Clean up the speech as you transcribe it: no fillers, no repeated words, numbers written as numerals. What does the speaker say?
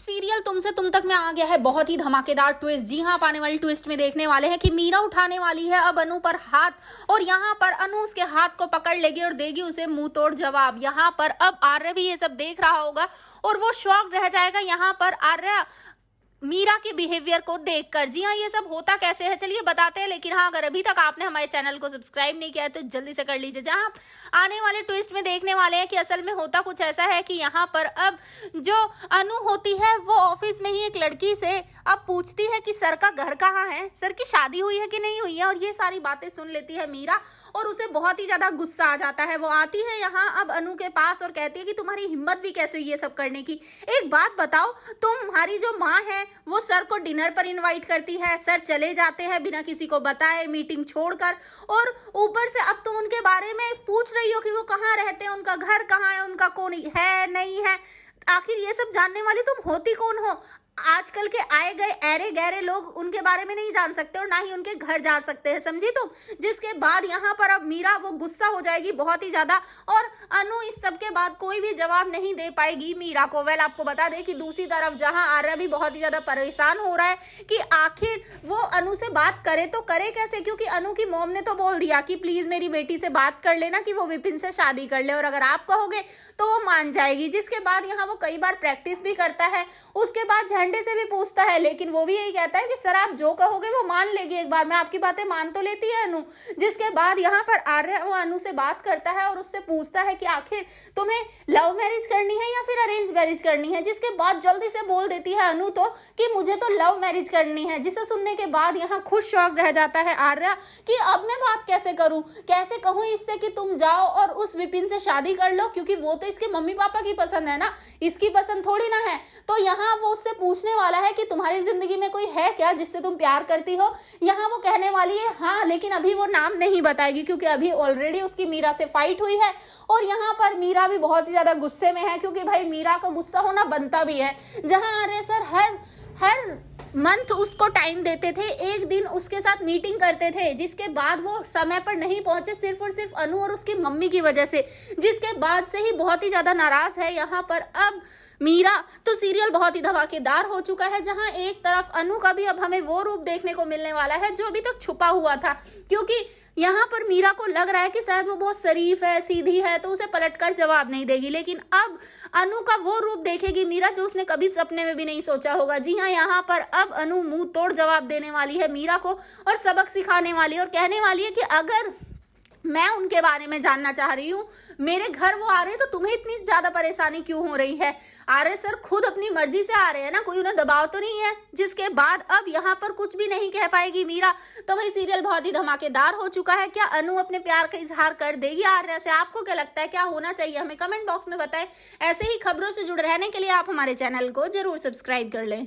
Serial तुमसे तुम तक में आ गया है बहुत ही धमाकेदार ट्विस्ट। जी हाँ, आप आने वाली ट्विस्ट में देखने वाले हैं कि मीरा उठाने वाली है अब अनु पर हाथ और यहाँ पर अनु उसके हाथ को पकड़ लेगी और देगी उसे मुंह तोड़ जवाब। यहाँ पर अब आर्य भी ये सब देख रहा होगा और वो शॉक्ड रह जाएगा यहाँ पर आर्य मीरा के बिहेवियर को देखकर। जी हाँ, ये सब होता कैसे है चलिए बताते हैं। लेकिन हाँ, अगर अभी तक आपने हमारे चैनल को सब्सक्राइब नहीं किया है तो जल्दी से कर लीजिए। जहाँ आने वाले ट्विस्ट में देखने वाले हैं कि असल में होता कुछ ऐसा है कि यहाँ पर अब जो अनु होती है वो ऑफिस में ही एक लड़की से अब पूछती है कि सर का घर कहाँ है, सर की शादी हुई है कि नहीं हुई है। और ये सारी बातें सुन लेती है मीरा और उसे बहुत ही ज्यादा गुस्सा आ जाता है। वो आती है यहाँ अब अनु के पास और कहती है कि तुम्हारी हिम्मत भी कैसे हुई ये सब करने की। एक बात बताओ, तुम्हारी जो माँ है वो सर को डिनर पर इनवाइट करती है, सर चले जाते हैं बिना किसी को बताए मीटिंग छोड़कर, और ऊपर से अब तुम उनके बारे में पूछ रही हो कि वो कहाँ रहते हैं, उनका घर कहाँ है, उनका कौन है नहीं है। आखिर ये सब जानने वाली तुम होती कौन हो? आजकल के आए गए ऐरे गहरे लोग उनके बारे में नहीं जान सकते और ना ही उनके घर जा सकते हैं, समझी तुम। जिसके बाद यहाँ पर अब मीरा वो गुस्सा हो जाएगी बहुत ही ज्यादा और अनु इस सब के बाद कोई भी जवाब नहीं दे पाएगी मीरा को। वेल, आपको बता दें कि दूसरी तरफ जहाँ आर्या भी बहुत ही ज्यादा परेशान हो रहा है कि आखिर वो अनु से बात करे तो करे कैसे, क्योंकि अनु की मॉम ने तो बोल दिया कि प्लीज मेरी बेटी से बात कर लेना कि वो विपिन से शादी कर ले और अगर आप कहोगे तो वो मान जाएगी। जिसके बाद यहाँ वो कई बार प्रैक्टिस भी करता है, उसके बाद झंडे से भी पूछता है, लेकिन वो भी यही कहता है कि सर आप जो कहोगे वो मान लेगी, एक बार में आपकी बातें मान तो लेती है अनु। जिसके बाद यहाँ पर आर्य वो अनु से बात करता है और उससे पूछता है कि आखिर तुम्हें लव मैरिज करनी है या फिर अरेंज मैरिज करनी है। जिसके बाद जल्दी से बोल देती है अनु तो कि मुझे तो लव मैरिज करनी है। जिसे सुनने के बाद यहाँ खुद शॉक रह जाता है आर्य कि अब मैं बात कैसे करूं, कैसे कहूं इससे कि तुम जाओ और उस विपिन से शादी कर लो, क्योंकि वो तो इसके मम्मी पापा की पसंद है ना, इसकी पसंद थोड़ी ना है। तो यहाँ वो उससे पूछने वाला है कि तुम्हारी जिंदगी में कोई है क्या जिससे तुम प्यार करती हो। यहाँ वो कहने वाली है हाँ, लेकिन अभी वो नाम नहीं बताएगी क्योंकि अभी ऑलरेडी उसकी मीरा से फाइट हुई है। और यहाँ पर मीरा भी बहुत ही ज्यादा गुस्से में है क्योंकि भाई मीरा को गुस्सा होना बनता भी है। जहाँ आर्य सर हर मंथ उसको टाइम देते थे, एक दिन उसके साथ मीटिंग करते थे, जिसके बाद वो समय पर नहीं पहुंचे सिर्फ और सिर्फ अनु और उसकी मम्मी की वजह से। जिसके बाद से ही बहुत ही ज्यादा नाराज है यहाँ पर अब मीरा। तो सीरियल बहुत ही धमाकेदार हो चुका है, जहां एक तरफ अनु का भी अब हमें वो रूप देखने को मिलने वाला है जो अभी तक छुपा हुआ था, क्योंकि यहाँ पर मीरा को लग रहा है कि शायद वो बहुत शरीफ है, सीधी है, तो उसे पलटकर जवाब नहीं देगी। लेकिन अब अनु का वो रूप देखेगी मीरा जो उसने कभी सपने में भी नहीं सोचा होगा। जी हाँ, यहाँ पर अब अनु मुंह तोड़ जवाब देने वाली है मीरा को और सबक सिखाने वाली है और कहने वाली है कि अगर मैं उनके बारे में जानना चाह रही हूँ, मेरे घर वो आ रहे हैं, तो तुम्हें इतनी ज्यादा परेशानी क्यों हो रही है? आर्य सर खुद अपनी मर्जी से आ रहे हैं ना, कोई उन्हें दबाव तो नहीं है। जिसके बाद अब यहाँ पर कुछ भी नहीं कह पाएगी मीरा। तो भाई सीरियल बहुत ही धमाकेदार हो चुका है। क्या अनु अपने प्यार का इजहार कर देगी आर्य से? आपको क्या लगता है, क्या होना चाहिए? हमें कमेंट बॉक्स में बताएं। ऐसे ही खबरों से जुड़े रहने के लिए आप हमारे चैनल को जरूर सब्सक्राइब कर लें।